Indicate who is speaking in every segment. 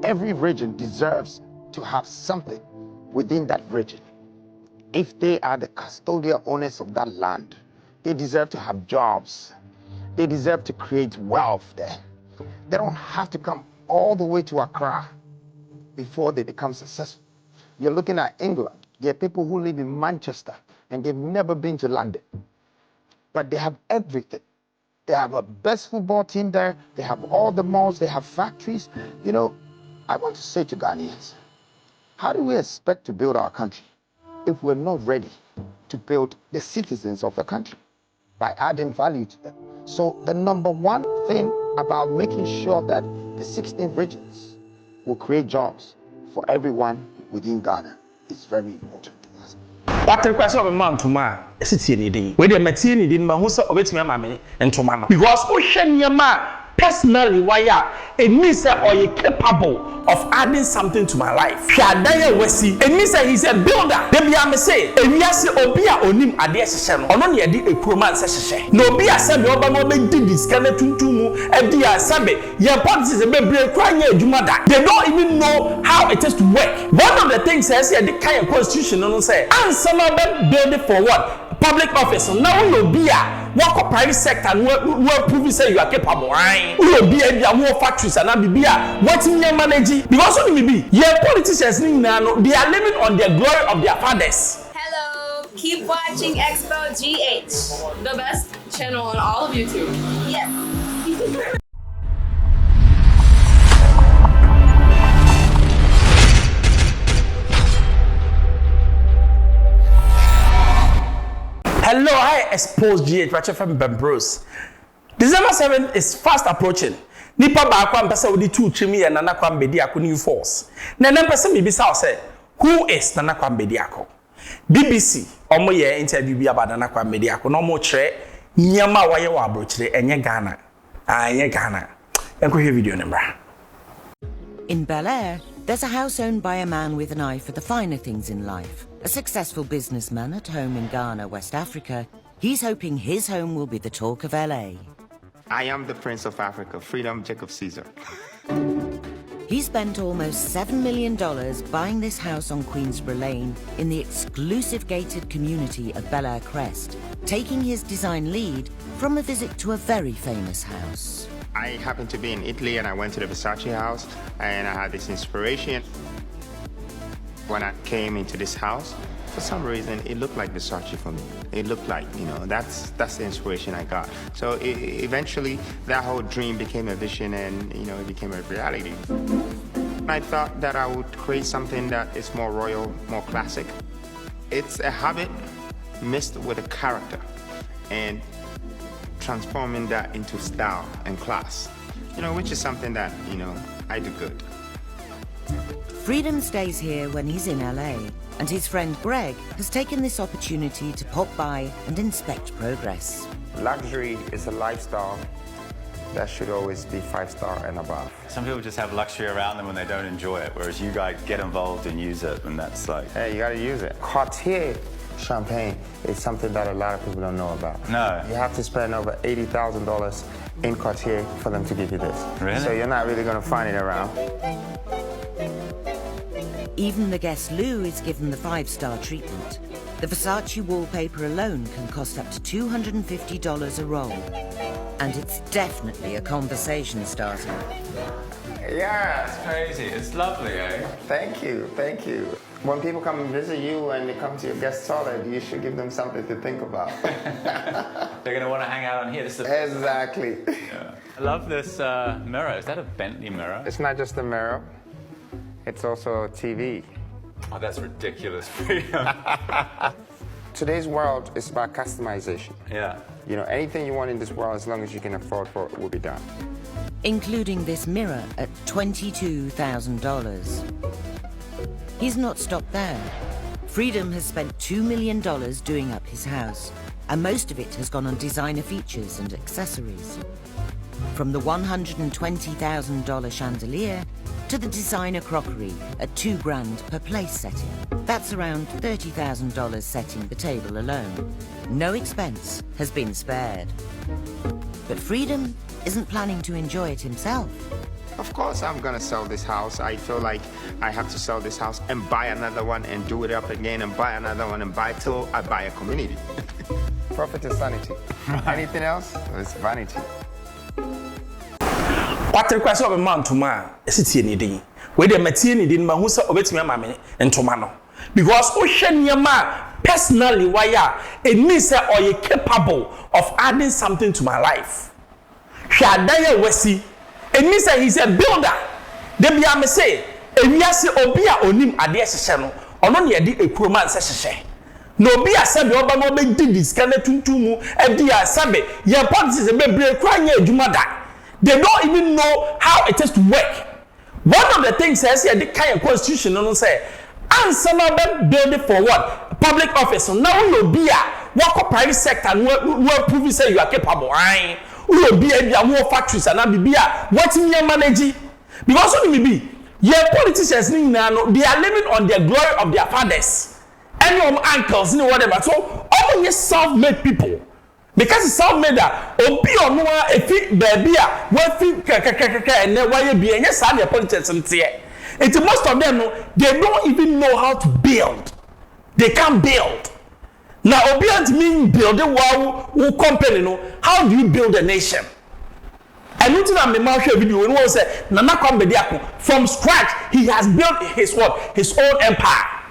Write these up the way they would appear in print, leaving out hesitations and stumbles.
Speaker 1: every region deserves to have something within that region. If they are the custodial owners of that land, they deserve to have jobs. They deserve to create wealth there. They don't have to come all the way to Accra before they become successful. You're looking at England. There are people who live in Manchester and they've never been to London, but they have everything. They have a best football team there. They have all the malls. They have factories. You know, I want to say to Ghanaians, how do we expect to build our country if we're not ready to build the citizens of the country by adding value to them? So the number one thing about making sure that the 16 regions will create jobs for everyone within Ghana is very important.
Speaker 2: What request of a man to ma city anything? Whether material needing my house or waiting my money and to man. Because ocean yama personally why it means that are you capable of adding something to my life. Shadaya Wesi, it means that he's a builder. They be a say, and yes, Obia onim ade session, or no yadi a poor man session. No be a sabi oba no be did this kind of tuntumu, and be a sabi, your parties is a baby crying a jumada. They don't even know how it is to work. One of the things says here, the kind of constitution, no say, and some of them build it for what? Public office. Now you be a work of private sector where prove say you are capable. You be a more factories and be a what in your managing because only be your politicians now they are living on the glory of their fathers.
Speaker 3: Hello, keep watching Xposed GH, the best channel on all of YouTube. Yes.
Speaker 2: Hello, I Xposed GH, Rachel from Bembros. December 7th is fast approaching. Nipa ba kwa mpesa odi 2 chimi na nakwa mbedi ako new force. Na mpesa mi bisa say, who is na nakwa mbedi ako? BBC omo ye interview bi abada nakwa mbedi ako no mo kire nyama waye wa abrochire enye Ghana. Enye Ghana. Enko he video number.
Speaker 4: In Bel Air, there's a house owned by a man with an eye for the finer things in life. A successful businessman at home in Ghana, West Africa, he's hoping his home will be the talk of LA.
Speaker 5: I am the Prince of Africa, Freedom Jacob Caesar.
Speaker 4: He spent almost $7 million buying this house on Queensborough Lane in the exclusive gated community of Bel Air Crest, taking his design lead from a visit to a very famous house.
Speaker 5: I happened to be in Italy and I went to the Versace house and I had this inspiration. When I came into this house, for some reason, it looked like Versace for me. It looked like, you know, that's the inspiration I got. So eventually, that whole dream became a vision and, you know, it became a reality. I thought that I would create something that is more royal, more classic. It's a habit mixed with a character and transforming that into style and class, you know, which is something that, you know, I do good.
Speaker 4: Freedom stays here when he's in LA, and his friend Greg has taken this opportunity to pop by and inspect progress.
Speaker 5: Luxury is a lifestyle that should always be 5-star and above.
Speaker 6: Some people just have luxury around them when they don't enjoy it, whereas you guys get involved and use it, and that's like...
Speaker 5: Hey, you gotta use it. Cartier champagne is something that a lot of people don't know about.
Speaker 6: No.
Speaker 5: You have to spend over $80,000 in Cartier for them to give you this.
Speaker 6: Really?
Speaker 5: So you're not really gonna find it around.
Speaker 4: Even the guest Lou is given the 5-star treatment. The Versace wallpaper alone can cost up to $250 a roll. And it's definitely a conversation starter.
Speaker 5: Yeah.
Speaker 6: It's crazy. It's lovely, eh?
Speaker 5: Thank you, thank you. When people come and visit you and they come to your guest toilet, you should give them something to think about.
Speaker 6: They're going to want to hang out on here. This is
Speaker 5: Exactly.
Speaker 6: Yeah. I love this mirror. Is that a Bentley mirror?
Speaker 5: It's not just a mirror, it's also a TV.
Speaker 6: Oh, that's ridiculous, Freedom.
Speaker 5: Today's world is about customization.
Speaker 6: Yeah.
Speaker 5: You know, anything you want in this world, as long as you can afford for it, will be done.
Speaker 4: Including this mirror at $22,000. He's not stopped there. Freedom has spent $2 million doing up his house, and most of it has gone on designer features and accessories. From the $120,000 chandelier to the designer crockery at $2,000 per place setting. That's around $30,000 setting the table alone. No expense has been spared. But Freedom isn't planning to enjoy it himself.
Speaker 5: Of course, I'm gonna sell this house. I feel like I have to sell this house and buy another one and do it up again and buy another one and buy till I buy a community. Profit is sanity. Anything else? It's vanity.
Speaker 2: What request of a man to man? Is it anything? Where the material didn't who said obey me, mammy, and tomano. Because ocean your man personally, why it means that are you capable of adding something to my life. Shadaya Wesi, it means that he's a builder. They be a say, if you say Obia onim adia channel, or no near the Equroman session. No be a sabi Obama be did this kind of tuntumu, and the sabi, your policies a baby crying a jumada. They don't even know how it is to work. One of the things says here, the kind of constitution, no say, and some of them build it for what? Public office. So now you'll be a work of private sector and we're proving say you are capable. You'll be a more factories and I'll be a what in your managing. Because what will be? Your politicians now they are living on the glory of their fathers and your uncles, you know whatever. So all your self-made people. Because it's self-made that obi ono a fit baby a we fit and then why be and yes their politicians and say it most of them no they don't even know how to build. They can't build. Now obi ant mean building who company no how do you build a nation? And nothing I'm a video when say Nana Kwame from scratch he has built his what? His own empire.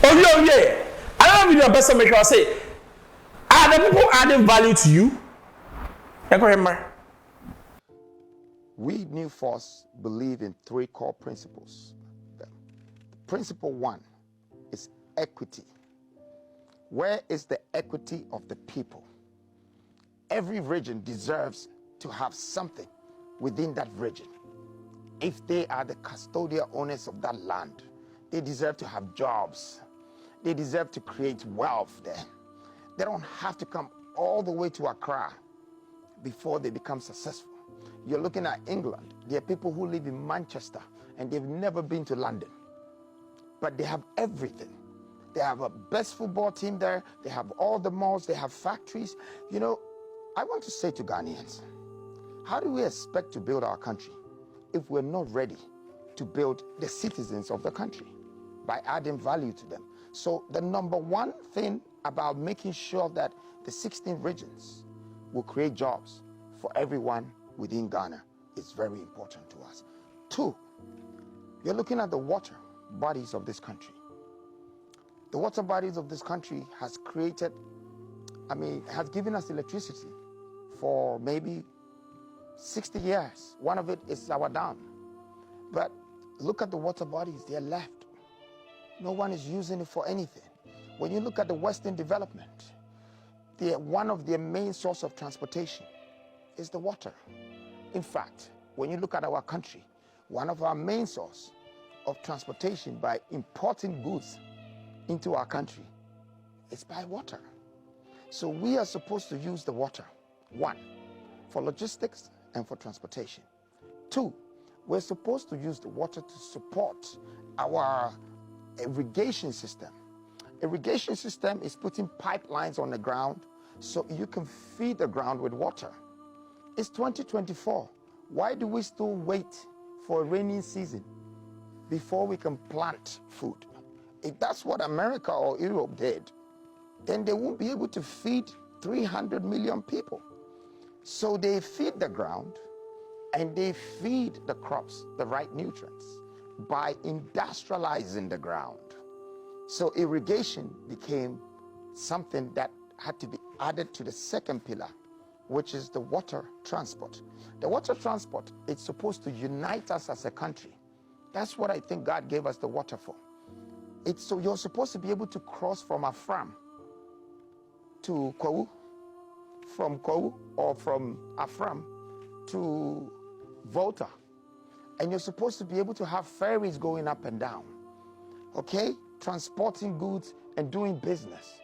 Speaker 2: Oh yeah. I don't video best make sure say are the people adding value to you?
Speaker 1: We New Force believe in 3 core principles. Principle 1 is equity. Where is the equity of the people? Every region deserves to have something within that region. If they are the custodial owners of that land, they deserve to have jobs. They deserve to create wealth there. They don't have to come all the way to Accra before they become successful. You're looking at England. There are people who live in Manchester and they've never been to London. But they have everything. They have a best football team there. They have all the malls. They have factories. You know, I want to say to Ghanaians, how do we expect to build our country if we're not ready to build the citizens of the country by adding value to them? So the number one thing about making sure that the 16 regions will create jobs for everyone within Ghana is very important to us. 2, you're looking at the water bodies of this country. The water bodies of this country has created, has given us electricity for maybe 60 years. One of it is our dam. But look at the water bodies, they're left. No one is using it for anything. When you look at the Western development, one of their main source of transportation is the water. In fact, when you look at our country, one of our main source of transportation by importing goods into our country is by water. So we are supposed to use the water, 1, for logistics and for transportation. 2, we're supposed to use the water to support our irrigation system. Irrigation system is putting pipelines on the ground so you can feed the ground with water. It's 2024. Why do we still wait for a rainy season before we can plant food? If that's what America or Europe did, then they won't be able to feed 300 million people. So they feed the ground and they feed the crops the right nutrients by industrializing the ground. So irrigation became something that had to be added to the second pillar, which is the water transport. The water transport, it's supposed to unite us as a country. That's what I think God gave us the water for. It's so you're supposed to be able to cross from Afram to Kwawu, from Kwawu or from Afram to Volta. And you're supposed to be able to have ferries going up and down, okay? Transporting goods and doing business.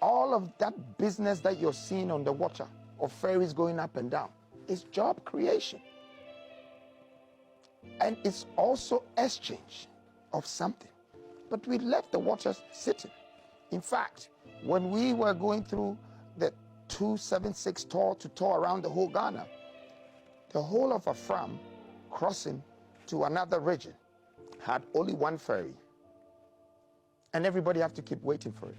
Speaker 1: All of that business that you're seeing on the water of ferries going up and down is job creation. And it's also exchange of something. But we left the water sitting. In fact, when we were going through the 276 tour to tour around the whole Ghana, the whole of Afram crossing to another region had only one ferry, and everybody have to keep waiting for it.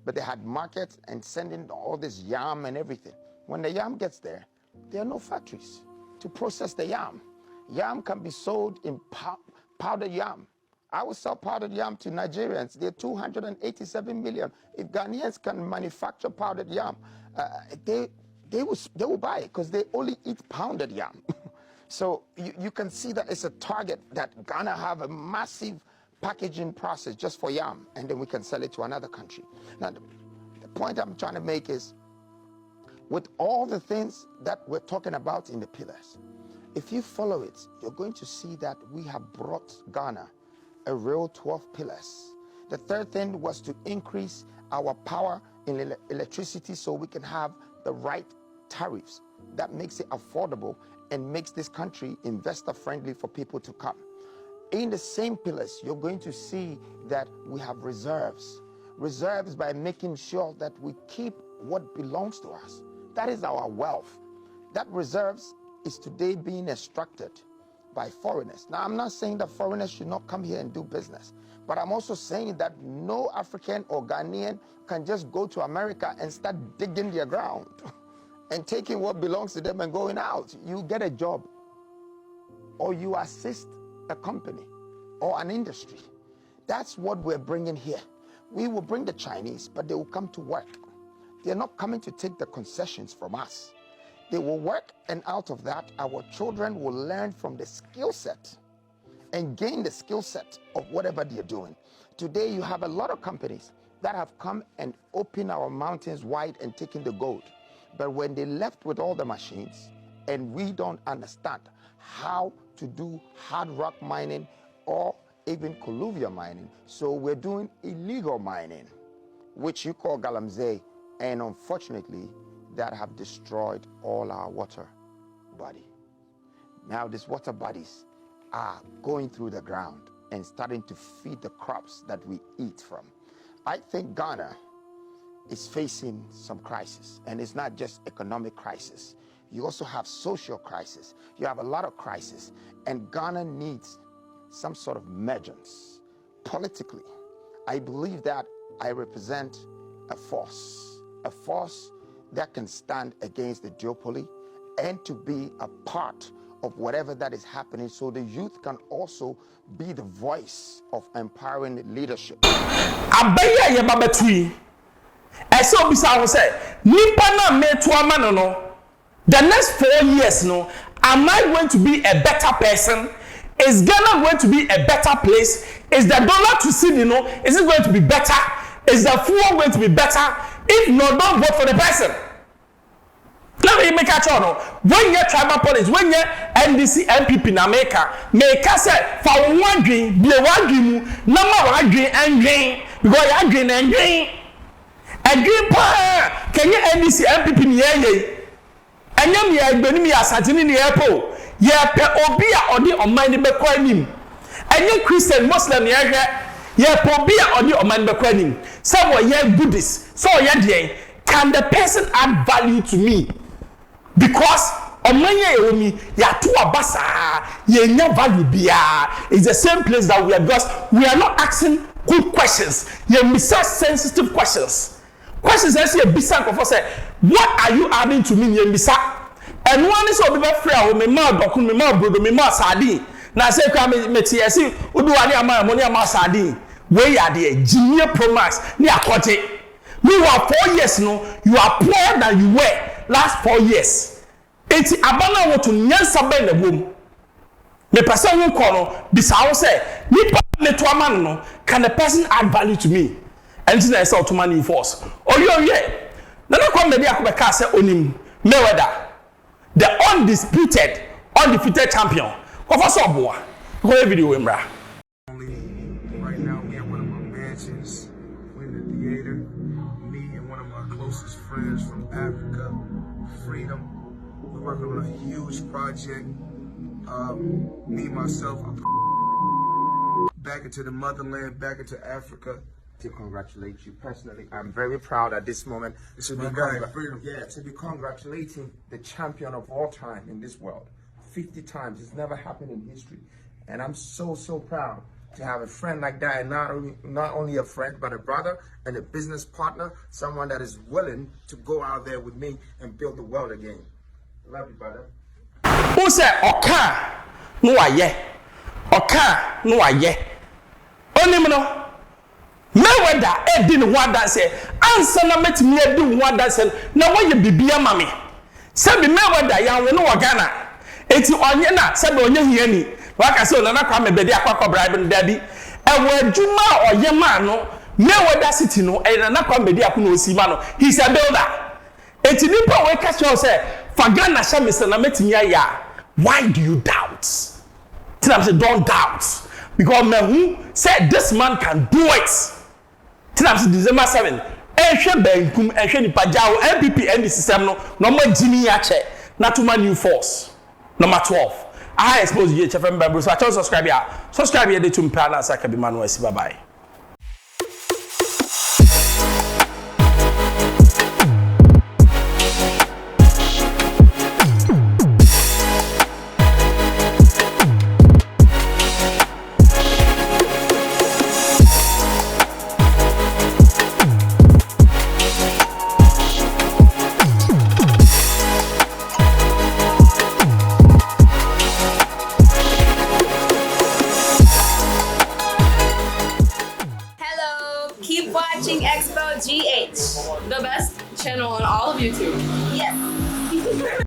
Speaker 1: But they had markets and sending all this yam and everything. When the yam gets there, there are no factories to process the yam. Yam can be sold in powdered yam. I will sell powdered yam to Nigerians. They're 287 million. If Ghanaians can manufacture powdered yam, they will buy it because they only eat pounded yam. So you can see that it's a target that Ghana have a massive packaging process just for yam, and then we can sell it to another country. Now, the point I'm trying to make is, with all the things that we're talking about in the pillars, if you follow it, you're going to see that we have brought Ghana a real 12 pillars. The third thing was to increase our power in electricity so we can have the right tariffs that makes it affordable and makes this country investor friendly for people to come. In the same pillars, you're going to see that we have reserves. Reserves by making sure that we keep what belongs to us. That is our wealth. That reserves is today being extracted by foreigners. Now, I'm not saying that foreigners should not come here and do business, but I'm also saying that no African or Ghanaian can just go to America and start digging their ground and taking what belongs to them and going out. You get a job, or you assist a company or an industry. That's what we're bringing here. We will bring the Chinese, but they will come to work. They're not coming to take the concessions from us. They will work, and out of that, our children will learn from the skill set and gain the skill set of whatever they're doing. Today, you have a lot of companies that have come and opened our mountains wide and taken the gold. But when they left with all the machines, and we don't understand how to do hard rock mining or even colluvial mining, so we're doing illegal mining, which you call galamsey, and unfortunately, that have destroyed all our water body. Now these water bodies are going through the ground and starting to feed the crops that we eat from. I think Ghana is facing some crisis, and it's not just economic crisis. You also have social crisis. You have a lot of crisis, and Ghana needs some sort of emergence. Politically, I believe that I represent a force that can stand against the duopoly and to be a part of whatever that is happening, so the youth can also be the voice of empowering leadership.
Speaker 2: Abaya ye babetui. Ese obisa ho say, nipa na meto ama no. The next 4 years no, am I going to be a better person? Is Ghana going to be a better place? Is the dollar to cedi no? Is it going to be better? Is the fuel going to be better? If not, don't vote for the person. Let me make a chono. When you tribal police, when you NDC MPP na make say for one dream, be one dream, number one dream and dream, because you dream and dream. A dream pa, can you NDC MPP ni ye? And you me me asatini ni airport. Ye pe obia odi omani be kwanim. And you Christian Muslim ye pe obia odi omani be kwanim. Some were ye Buddhist, so ye dey. Can the person add value to me? Because omanye ewomi ya to abasa ye nya value bia. It's the same place that we are, because we are not asking good questions. Ye misa sensitive questions. Questions I see a bisan ko say, what are you adding to me ye misa? And one is obi be free o me ma dokun me ma brodo me ma sardine. Na say kwa me tie see udu ade ama mo ne ama sardine. We are the Junior Pro Max ni akote. Me were 4 years no, you are poorer than you were last 4 years. Eti abana wo to nyansa be na bom. Me person won ko no bisa wo say, nipa me to ama no, can the person add value to me? And this is to money force. Oyo ye. Na na come me akobeka say onim Mayweather, the undisputed, undefeated champion. Kofa so boa. Go video emra.
Speaker 7: Right now we at one of my mansions. We're in the theater. Me and one of my closest friends from Africa, Freedom. We're working on a huge project. Me, myself, back into the motherland, back into Africa.
Speaker 1: To congratulate you personally. I'm very proud at this moment to be congratulating the champion of all time in this world,
Speaker 7: 50 times. It's never happened in history. And I'm so proud to have a friend like that, and not only a friend, but a brother and a business partner, someone that is willing to go out there with me and build the world again. Love you, brother.
Speaker 2: Who said, Oka, no, aye, Oka, no, aye. Only no. Mayweather didn't want that say, answer na met me do want that say, now why you be mammy? Sabi Mayweather, ya no Ghana. Eti onye na sabi onye hiani. Waka say na kwa me bedi akwa bribe daddy. Ewe juma oye ma no Mayweather city no e na kwa bedi akwa no osima no. He's a builder. Eti nipa we catch you say, for Ghana sha me say na metimi ya. Why do you doubt? Tina say don't doubt. Because me who said this man can do it. Tina say December 7. Ehwe bankum ehwe nipa jawo MPP NDC system no no ma jimi ya che na tuma new force. Number 12. I expose you HFM Bible. So I tell subscribe here. Subscribe here to Mpana Sakabi Manuel. Bye bye.
Speaker 3: Keep watching Xposed GH, the best channel on all of YouTube. Yes.